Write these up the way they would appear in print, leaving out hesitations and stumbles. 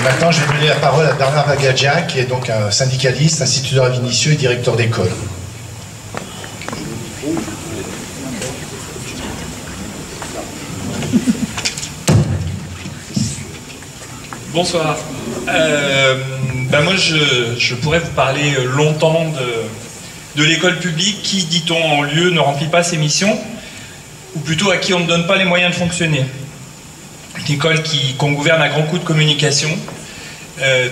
Maintenant, je vais donner la parole à Bernard Bagadja, qui est donc un syndicaliste, instituteur à Vénissieux et directeur d'école. Bonsoir. Moi, je pourrais vous parler longtemps de l'école publique qui, dit-on en lieu, ne remplit pas ses missions, ou plutôt à qui on ne donne pas les moyens de fonctionner. Une école qu'on gouverne à grands coups de communication.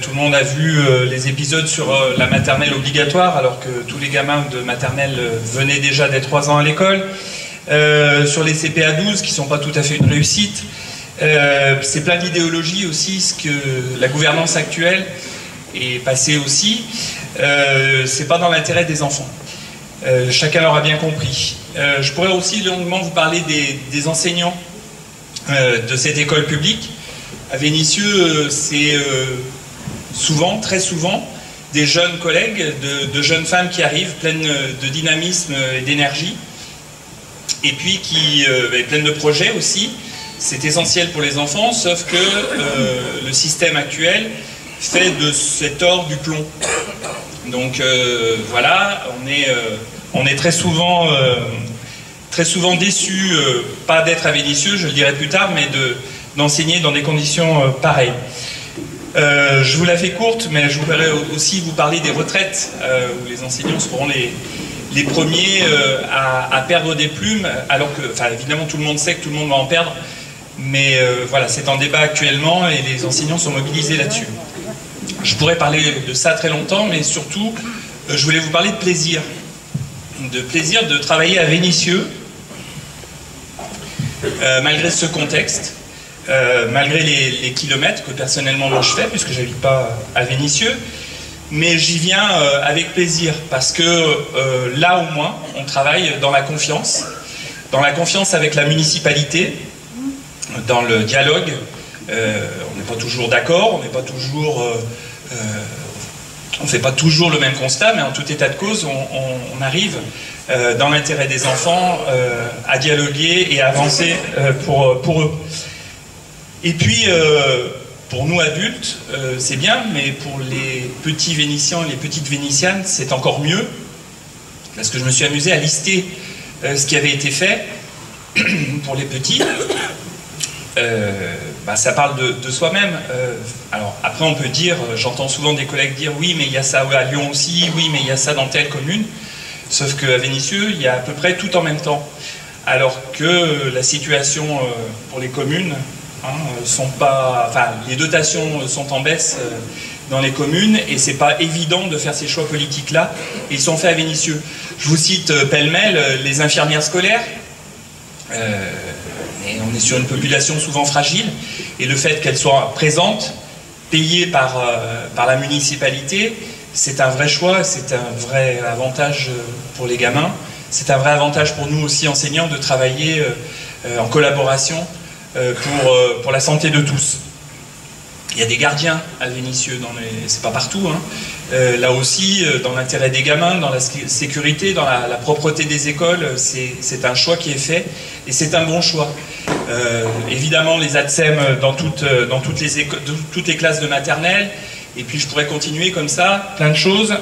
Tout le monde a vu les épisodes sur la maternelle obligatoire, alors que tous les gamins de maternelle venaient déjà dès 3 ans à l'école. Sur les CPA 12, qui ne sont pas tout à fait une réussite. C'est plein d'idéologie aussi, ce que la gouvernance actuelle est passée aussi. C'est pas dans l'intérêt des enfants. Chacun l'aura bien compris. Je pourrais aussi longuement vous parler des enseignants de cette école publique. À Vénissieux, c'est souvent, très souvent, des jeunes collègues, de jeunes femmes qui arrivent pleines de dynamisme et d'énergie, et puis pleines de projets aussi. C'est essentiel pour les enfants, sauf que le système actuel fait de cet or du plomb. Donc voilà, on est très souvent déçus, pas d'être à Vénissieux, je le dirai plus tard, mais d'enseigner dans des conditions pareilles. Je vous la fais courte, mais je voudrais aussi vous parler des retraites, où les enseignants seront les premiers à perdre des plumes, alors que, enfin, évidemment, tout le monde sait que tout le monde va en perdre, mais voilà, c'est en débat actuellement et les enseignants sont mobilisés là-dessus. Je pourrais parler de ça très longtemps, mais surtout, je voulais vous parler de plaisir de travailler à Vénissieux, malgré ce contexte, malgré les kilomètres que personnellement moi je fais, puisque je n'habite pas à Vénissieux, mais j'y viens avec plaisir, parce que là au moins, on travaille dans la confiance avec la municipalité, dans le dialogue. On n'est pas toujours d'accord, on ne fait pas toujours le même constat, mais en tout état de cause, on arrive, dans l'intérêt des enfants, à dialoguer et à avancer pour eux. Et puis, pour nous adultes, c'est bien, mais pour les petits Vénitiens et les petites Vénitianes, c'est encore mieux, parce que je me suis amusé à lister ce qui avait été fait pour les petits. Ça parle de soi-même. Alors après on peut dire, j'entends souvent des collègues dire oui mais il y a ça à Lyon aussi, oui mais il y a ça dans telle commune, sauf qu'à Vénissieux il y a à peu près tout en même temps, alors que la situation pour les communes les dotations sont en baisse dans les communes et c'est pas évident de faire ces choix politiques là, et ils sont faits à Vénissieux. Je vous cite pêle-mêle les infirmières scolaires. Et on est sur une population souvent fragile, et le fait qu'elle soit présente, payée par la municipalité, c'est un vrai choix, c'est un vrai avantage pour les gamins, c'est un vrai avantage pour nous aussi enseignants de travailler en collaboration pour la santé de tous. Il y a des gardiens à Vénissieux, c'est pas partout, hein. Là aussi, dans l'intérêt des gamins, dans la sécurité, dans la propreté des écoles, c'est un choix qui est fait, et c'est un bon choix. Évidemment, les ATSEM dans toutes les classes de maternelle, et puis je pourrais continuer comme ça, plein de choses,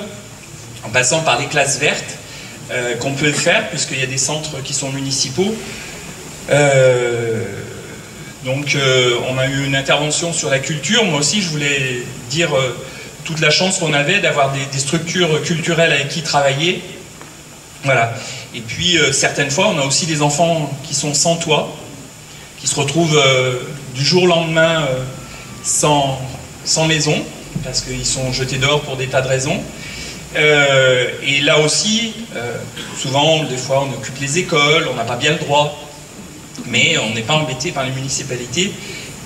en passant par les classes vertes, qu'on peut faire, puisqu'il y a des centres qui sont municipaux. Donc on a eu une intervention sur la culture. Moi aussi je voulais dire toute la chance qu'on avait d'avoir des structures culturelles avec qui travailler. Voilà. Et puis certaines fois on a aussi des enfants qui sont sans toit, qui se retrouvent du jour au lendemain sans maison, parce qu'ils sont jetés dehors pour des tas de raisons. Et là aussi, souvent, des fois on occupe les écoles, on n'a pas bien le droit. Mais on n'est pas embêté par les municipalités,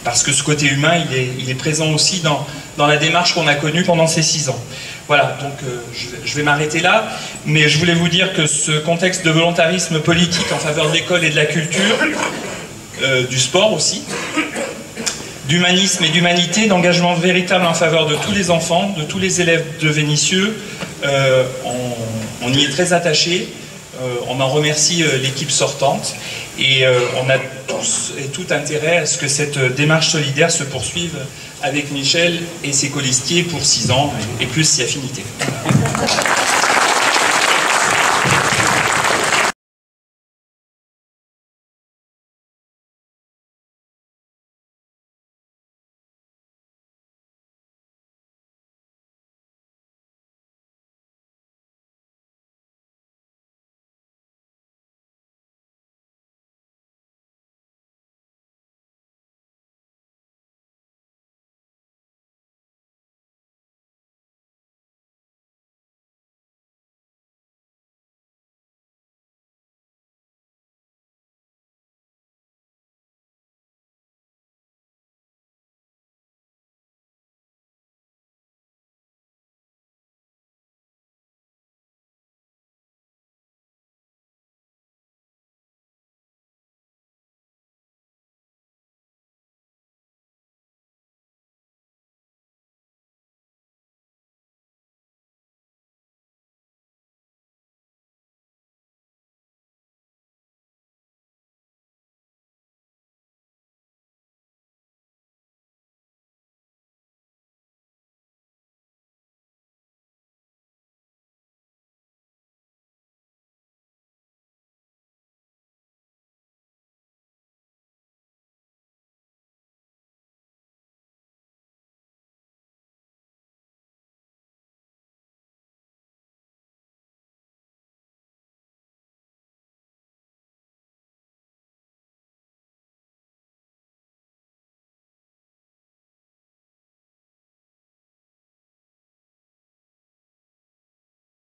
parce que ce côté humain, il est présent aussi dans la démarche qu'on a connue pendant ces 6 ans. Voilà, donc je vais m'arrêter là, mais je voulais vous dire que ce contexte de volontarisme politique en faveur de l'école et de la culture, du sport aussi, d'humanisme et d'humanité, d'engagement véritable en faveur de tous les enfants, de tous les élèves de Vénissieux, on y est très attaché. On en remercie l'équipe sortante, et on a tous et tout intérêt à ce que cette démarche solidaire se poursuive avec Michel et ses colistiers pour 6 ans et plus si affinité. Voilà.